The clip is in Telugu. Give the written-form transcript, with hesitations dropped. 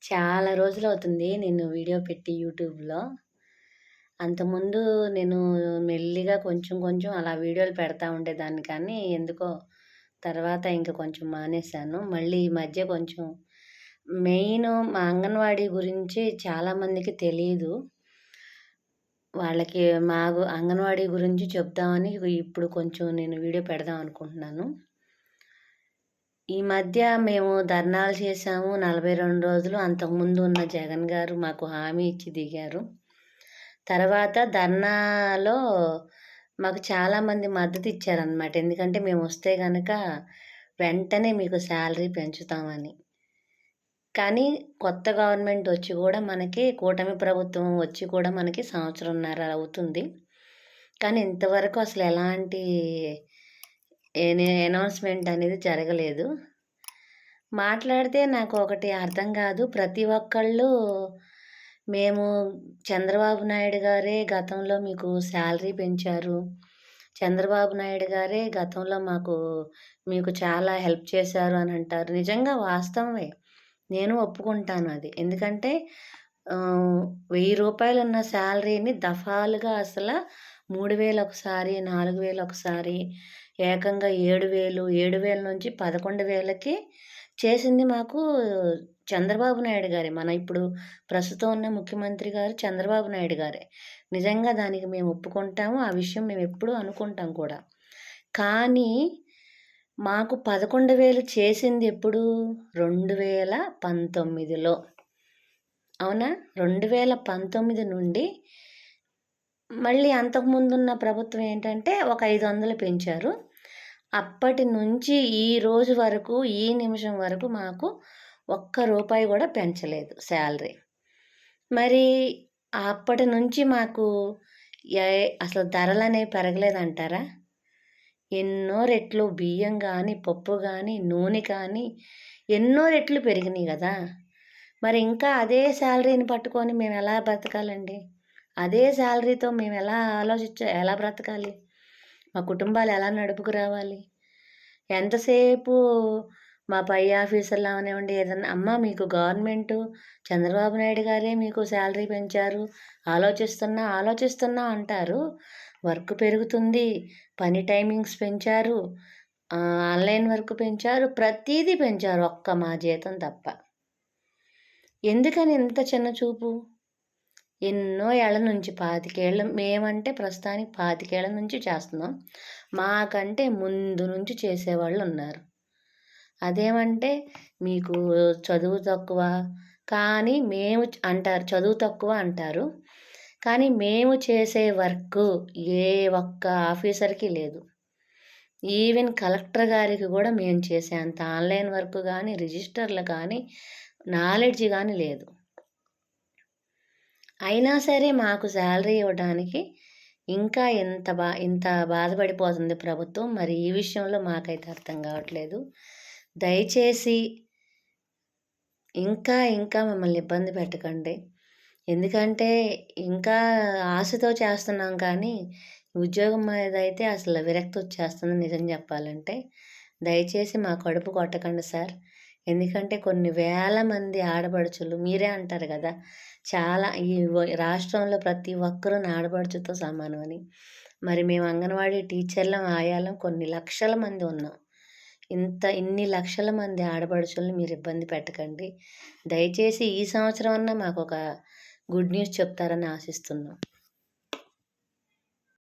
చాలా రోజులవుతుంది నేను వీడియో పెట్టి యూట్యూబ్‌లో. అంతకుముందు నేను మెల్లిగా కొంచెం కొంచెం అలా వీడియోలు పెడతా ఉండేదాన్ని కానీ, ఎందుకో తర్వాత ఇంక కొంచెం మానేశాను. మళ్ళీ ఈ మధ్య కొంచెం మా అంగన్వాడీ గురించి చాలామందికి తెలీదు. వాళ్ళకి అంగన్వాడీ గురించి చెప్దామని ఇప్పుడు కొంచెం నేను వీడియో పెడదాం అనుకుంటున్నాను. ఈ మధ్య మేము ధర్నాలు చేశాము 42 రోజులు. అంతకుముందు ఉన్న జగన్ గారు మాకు హామీ ఇచ్చి దిగారు. తర్వాత ధర్నాలో మాకు చాలామంది మద్దతు ఇచ్చారనమాట. ఎందుకంటే మేమొస్తే గనక వెంటనే మీకు శాలరీ పెంచుతామని. కానీ కొత్త గవర్నమెంట్ వచ్చి కూడా కూటమి ప్రభుత్వం వచ్చి కూడా మనకి సంవత్సరంన్నర అవుతుంది. కానీ ఇంతవరకు అసలు ఎలాంటి అనౌన్స్‌మెంట్ అనేది జరగలేదు. మాట్లాడితే నాకు ఒకటి అర్థం కాదు. ప్రతి ఒక్కళ్ళు మేము చంద్రబాబు నాయుడు గారే గతంలో మీకు శాలరీ పెంచారు. చంద్రబాబు నాయుడు గారే గతంలో మీకు చాలా హెల్ప్ చేశారు అని అంటారు. నిజంగా వాస్తవమే. నేను ఒప్పుకుంటాను అది. ఎందుకంటే రూ. 1000 ఉన్న శాలరీని దఫాలుగా 3000 ఒకసారి, 4000 ఒకసారి, ఏకంగా 7000, 7000 నుంచి 11,000కి చేసింది మాకు చంద్రబాబు నాయుడు గారే. ఇప్పుడు ప్రస్తుతం ఉన్న ముఖ్యమంత్రి గారు చంద్రబాబు నాయుడు గారే. నిజంగా దానికి మేము ఒప్పుకుంటాము. ఆ విషయం మేము ఎప్పుడూ అనుకుంటాం కూడా. కానీ మాకు 11,000 చేసింది ఎప్పుడు? 2019లో. అవునా? 2019 నుండి మళ్ళీ అంతకుముందున్న ప్రభుత్వం ఏంటంటే ఒక 500 పెంచారు. అప్పటి నుంచి ఈ రోజు వరకు, ఈ నిమిషం వరకు మాకు ఒక్క రూపాయి కూడా పెంచలేదు శాలరీ. మరి అప్పటి నుంచి మాకు అసలు ధరలనేవి పెరగలేదంటారా? ఎన్నో రెట్లు బియ్యం కానీ, పప్పు కానీ, నూనె కానీ ఎన్నో రెట్లు పెరిగినాయి కదా! మరి ఇంకా అదే శాలరీని పట్టుకొని మేము ఎలా బ్రతకాలండి? అదే శాలరీతో మేము ఎలా బ్రతకాలి? మా కుటుంబాలు ఎలా నడుపుకురావాలి? ఎంతసేపు మా పై ఆఫీసర్లు అవనివ్వండి, ఏదన్నా అమ్మ మీకు గవర్నమెంటు చంద్రబాబు నాయుడు గారే మీకు శాలరీ పెంచారు, ఆలోచిస్తున్నా అంటారు. వర్క్ పెరుగుతుంది, పని టైమింగ్స్ పెంచారు, ఆన్‌లైన్ వర్క్ పెంచారు, ప్రతీదీ పెంచారు. ఒక్క మా జీతం తప్ప. ఎందుకని ఇంత చిన్న చూపు? ఎన్నో ఏళ్ల నుంచి 25 ఏళ్ళు మేమంటే ప్రస్తుతానికి 25 ఏళ్ల నుంచి చేస్తున్నాం. మాకంటే ముందు నుంచి చేసేవాళ్ళు ఉన్నారు. అదేమంటే మీకు చదువు తక్కువ కానీ అంటారు, చదువు తక్కువ అంటారు. కానీ మేము చేసే వర్క్ ఏ ఒక్క ఆఫీసర్‌కి లేదు. ఈవెన్ కలెక్టర్ గారికి కూడా మేము చేసేంత ఆన్‌లైన్ వర్క్ కానీ, రిజిస్టర్లు కానీ, నాలెడ్జ్ కానీ లేదు. అయినా సరే మాకు శాలరీ ఇవ్వడానికి ఇంకా ఇంత బాధపడిపోతుంది ప్రభుత్వం. మరి ఈ విషయంలో మాకైతే అర్థం కావట్లేదు. దయచేసి ఇంకా మమ్మల్ని ఇబ్బంది పెట్టకండి. ఎందుకంటే ఇంకా ఆశతో చేస్తున్నాం కానీ ఉద్యోగం మీద అయితే అసలు విరక్తి వచ్చేస్తుంది నిజం చెప్పాలంటే. దయచేసి మా కడుపు కొట్టకండి సార్. ఎందుకంటే కొన్ని వేల మంది ఆడపడుచులు మీరే అంటారు కదా, చాలా ఈ రాష్ట్రంలో ప్రతి ఒక్కరూ నా ఆడపడుచుతో సమానమని. మరి మేము అంగన్వాడీ టీచర్లం, ఆయాలం కొన్ని లక్షల మంది ఉన్నాం. ఇన్ని లక్షల మంది ఆడపడుచుల్ని మీరు ఇబ్బంది పెట్టకండి. దయచేసి ఈ సంవత్సరం అన్నా మాకొక గుడ్ న్యూస్ చెప్తారని ఆశిస్తున్నాం.